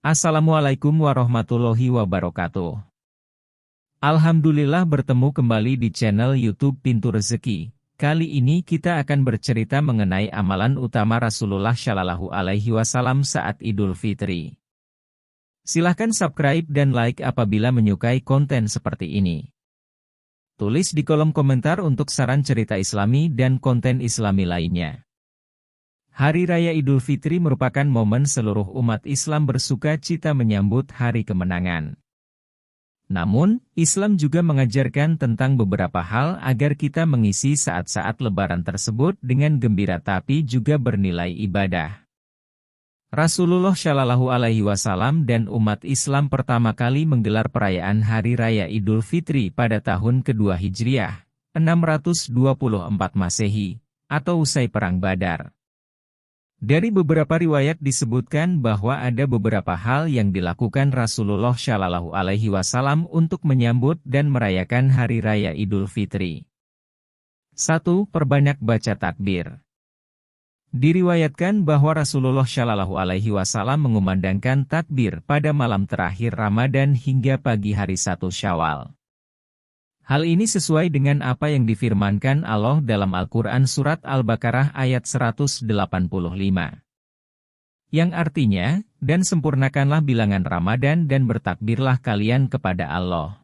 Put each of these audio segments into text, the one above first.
Assalamualaikum warahmatullahi wabarakatuh. Alhamdulillah bertemu kembali di channel YouTube Pintu Rezeki. Kali ini kita akan bercerita mengenai amalan utama Rasulullah Shallallahu Alaihi Wasallam saat Idul Fitri. Silahkan subscribe dan like apabila menyukai konten seperti ini. Tulis di kolom komentar untuk saran cerita Islami dan konten Islami lainnya. Hari Raya Idul Fitri merupakan momen seluruh umat Islam bersuka cita menyambut hari kemenangan. Namun, Islam juga mengajarkan tentang beberapa hal agar kita mengisi saat-saat Lebaran tersebut dengan gembira tapi juga bernilai ibadah. Rasulullah Shallallahu Alaihi Wasallam dan umat Islam pertama kali menggelar perayaan Hari Raya Idul Fitri pada tahun kedua Hijriah, 624 Masehi, atau usai Perang Badar. Dari beberapa riwayat disebutkan bahwa ada beberapa hal yang dilakukan Rasulullah Shallallahu Alaihi Wasallam untuk menyambut dan merayakan Hari Raya Idul Fitri. 1. Perbanyak baca takbir. Diriwayatkan bahwa Rasulullah Shallallahu Alaihi Wasallam mengumandangkan takbir pada malam terakhir Ramadan hingga pagi hari 1 Syawal. Hal ini sesuai dengan apa yang difirmankan Allah dalam Al-Quran Surat Al-Baqarah ayat 185. Yang artinya, dan sempurnakanlah bilangan Ramadan dan bertakbirlah kalian kepada Allah.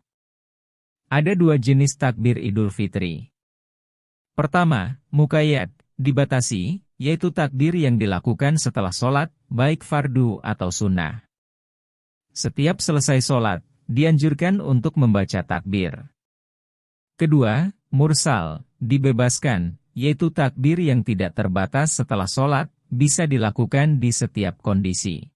Ada dua jenis takbir Idul Fitri. Pertama, muqayyad, dibatasi, yaitu takbir yang dilakukan setelah sholat, baik fardu atau sunnah. Setiap selesai sholat, dianjurkan untuk membaca takbir. Kedua, mursal, dibebaskan, yaitu takbir yang tidak terbatas setelah sholat, bisa dilakukan di setiap kondisi.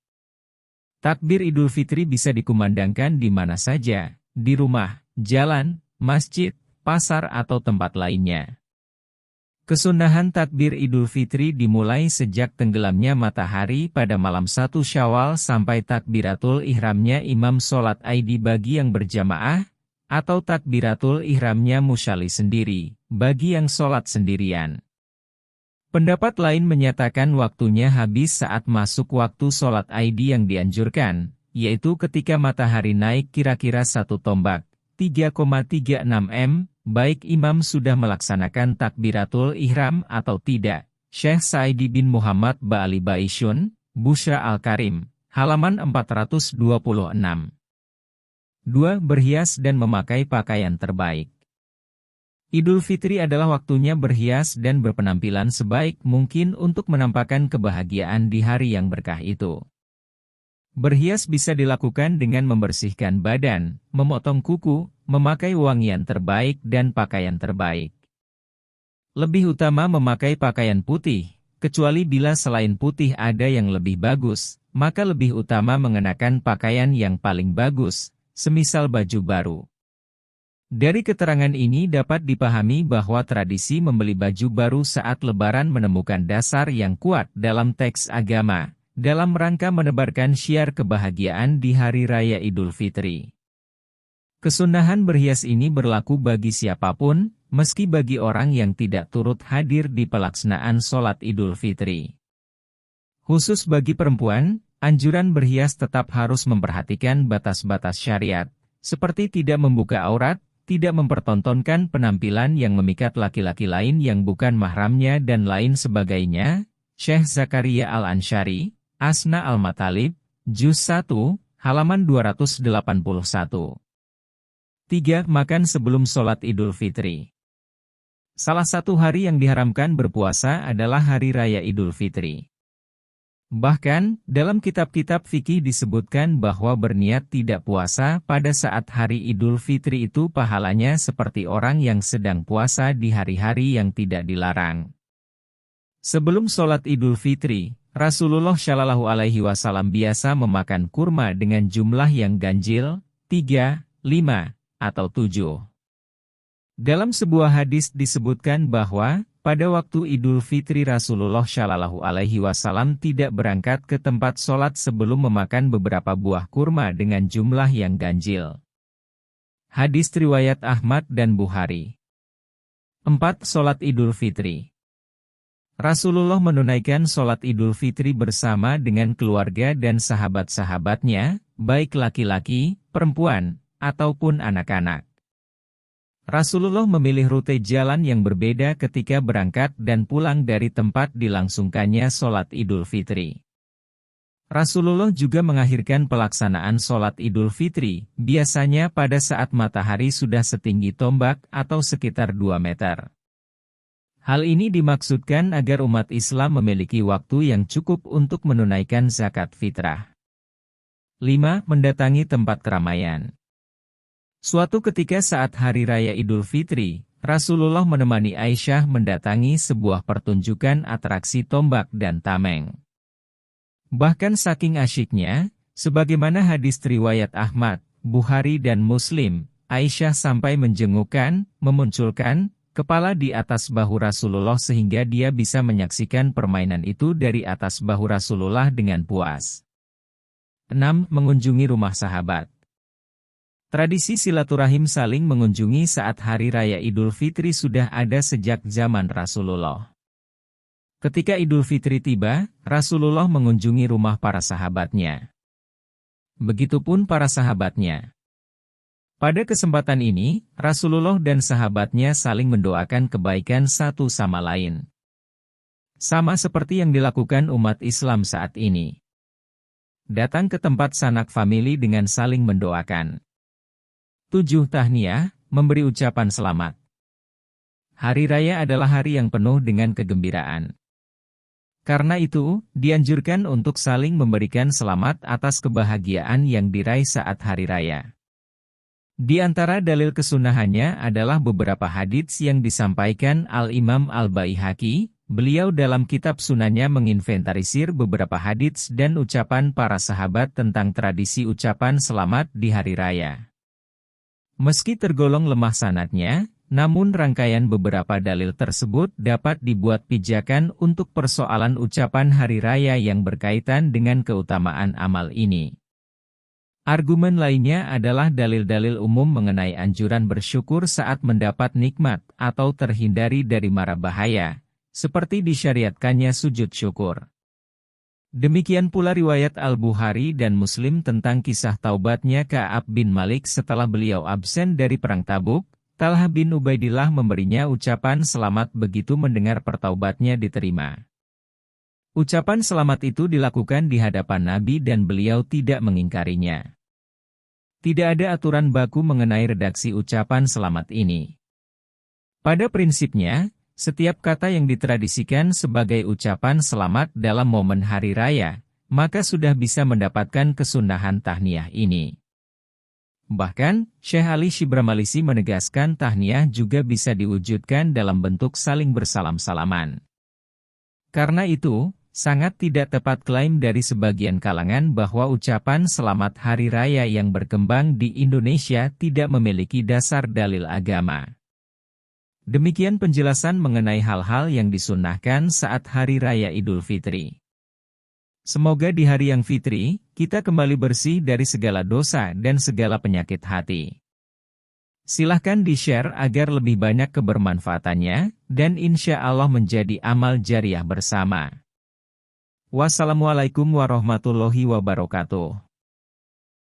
Takbir Idul Fitri bisa dikumandangkan di mana saja, di rumah, jalan, masjid, pasar atau tempat lainnya. Kesunahan takbir Idul Fitri dimulai sejak tenggelamnya matahari pada malam 1 Syawal sampai takbiratul ihramnya imam sholat Aidi bagi yang berjamaah, atau takbiratul ihramnya musyali sendiri, bagi yang sholat sendirian. Pendapat lain menyatakan waktunya habis saat masuk waktu sholat Aidi yang dianjurkan, yaitu ketika matahari naik kira-kira 1 tombak, 3,36 m, baik imam sudah melaksanakan takbiratul ihram atau tidak. Syekh Sa'idi bin Muhammad Ba'ali Baisyun, Busyra Al-Karim, halaman 426. 2. Berhias dan memakai pakaian terbaik. Idul Fitri adalah waktunya berhias dan berpenampilan sebaik mungkin untuk menampakkan kebahagiaan di hari yang berkah itu. Berhias bisa dilakukan dengan membersihkan badan, memotong kuku, memakai wangian terbaik dan pakaian terbaik. Lebih utama memakai pakaian putih, kecuali bila selain putih ada yang lebih bagus, maka lebih utama mengenakan pakaian yang paling bagus, semisal baju baru. Dari keterangan ini dapat dipahami bahwa tradisi membeli baju baru saat Lebaran menemukan dasar yang kuat dalam teks agama, dalam rangka menebarkan syiar kebahagiaan di Hari Raya Idul Fitri. Kesunahan berhias ini berlaku bagi siapapun, meski bagi orang yang tidak turut hadir di pelaksanaan sholat Idul Fitri. Khusus bagi perempuan, anjuran berhias tetap harus memperhatikan batas-batas syariat, seperti tidak membuka aurat, tidak mempertontonkan penampilan yang memikat laki-laki lain yang bukan mahramnya dan lain sebagainya. Syekh Zakaria Al-Ansyari, Asna Al-Matalib, Juz 1, halaman 281. 3. Makan sebelum sholat Idul Fitri. Salah satu hari yang diharamkan berpuasa adalah Hari Raya Idul Fitri. Bahkan, dalam kitab-kitab fikih disebutkan bahwa berniat tidak puasa pada saat hari Idul Fitri itu pahalanya seperti orang yang sedang puasa di hari-hari yang tidak dilarang. Sebelum sholat Idul Fitri, Rasulullah Shallallahu Alaihi Wasallam biasa memakan kurma dengan jumlah yang ganjil, 3, 5, atau 7. Dalam sebuah hadis disebutkan bahwa, pada waktu Idul Fitri Rasulullah Shallallahu Alaihi Wasallam tidak berangkat ke tempat sholat sebelum memakan beberapa buah kurma dengan jumlah yang ganjil. Hadis riwayat Ahmad dan Bukhari. 4. Sholat Idul Fitri. Rasulullah menunaikan sholat Idul Fitri bersama dengan keluarga dan sahabat-sahabatnya, baik laki-laki, perempuan, ataupun anak-anak. Rasulullah memilih rute jalan yang berbeda ketika berangkat dan pulang dari tempat dilangsungkannya sholat Idul Fitri. Rasulullah juga mengakhirkan pelaksanaan sholat Idul Fitri, biasanya pada saat matahari sudah setinggi tombak atau sekitar 2 meter. Hal ini dimaksudkan agar umat Islam memiliki waktu yang cukup untuk menunaikan zakat fitrah. 5. Mendatangi tempat keramaian. Suatu ketika saat Hari Raya Idul Fitri, Rasulullah menemani Aisyah mendatangi sebuah pertunjukan atraksi tombak dan tameng. Bahkan saking asyiknya, sebagaimana hadis riwayat Ahmad, Bukhari dan Muslim, Aisyah sampai memunculkan kepala di atas bahu Rasulullah sehingga dia bisa menyaksikan permainan itu dari atas bahu Rasulullah dengan puas. 6. Mengunjungi rumah sahabat. Tradisi silaturahim saling mengunjungi saat Hari Raya Idul Fitri sudah ada sejak zaman Rasulullah. Ketika Idul Fitri tiba, Rasulullah mengunjungi rumah para sahabatnya. Begitupun para sahabatnya. Pada kesempatan ini, Rasulullah dan sahabatnya saling mendoakan kebaikan satu sama lain. Sama seperti yang dilakukan umat Islam saat ini. Datang ke tempat sanak famili dengan saling mendoakan. 7. Tahniyah, memberi ucapan selamat. Hari Raya adalah hari yang penuh dengan kegembiraan. Karena itu, dianjurkan untuk saling memberikan selamat atas kebahagiaan yang diraih saat Hari Raya. Di antara dalil kesunahannya adalah beberapa hadits yang disampaikan Al-Imam Al-Baihaqi. Beliau dalam kitab Sunannya menginventarisir beberapa hadits dan ucapan para sahabat tentang tradisi ucapan selamat di Hari Raya. Meski tergolong lemah sanadnya, namun rangkaian beberapa dalil tersebut dapat dibuat pijakan untuk persoalan ucapan Hari Raya yang berkaitan dengan keutamaan amal ini. Argumen lainnya adalah dalil-dalil umum mengenai anjuran bersyukur saat mendapat nikmat atau terhindari dari mara bahaya, seperti disyariatkannya sujud syukur. Demikian pula riwayat Al-Bukhari dan Muslim tentang kisah taubatnya Ka'ab bin Malik setelah beliau absen dari Perang Tabuk. Talha bin Ubaidillah memberinya ucapan selamat begitu mendengar pertaubatnya diterima. Ucapan selamat itu dilakukan di hadapan Nabi dan beliau tidak mengingkarinya. Tidak ada aturan baku mengenai redaksi ucapan selamat ini. Pada prinsipnya, setiap kata yang ditradisikan sebagai ucapan selamat dalam momen Hari Raya, maka sudah bisa mendapatkan kesunahan tahniyah ini. Bahkan, Syekh Ali Shibramalisi menegaskan tahniyah juga bisa diwujudkan dalam bentuk saling bersalam-salaman. Karena itu, sangat tidak tepat klaim dari sebagian kalangan bahwa ucapan selamat Hari Raya yang berkembang di Indonesia tidak memiliki dasar dalil agama. Demikian penjelasan mengenai hal-hal yang disunnahkan saat Hari Raya Idul Fitri. Semoga di hari yang fitri, kita kembali bersih dari segala dosa dan segala penyakit hati. Silahkan di-share agar lebih banyak kebermanfaatannya, dan insya Allah menjadi amal jariah bersama. Wassalamualaikum warahmatullahi wabarakatuh.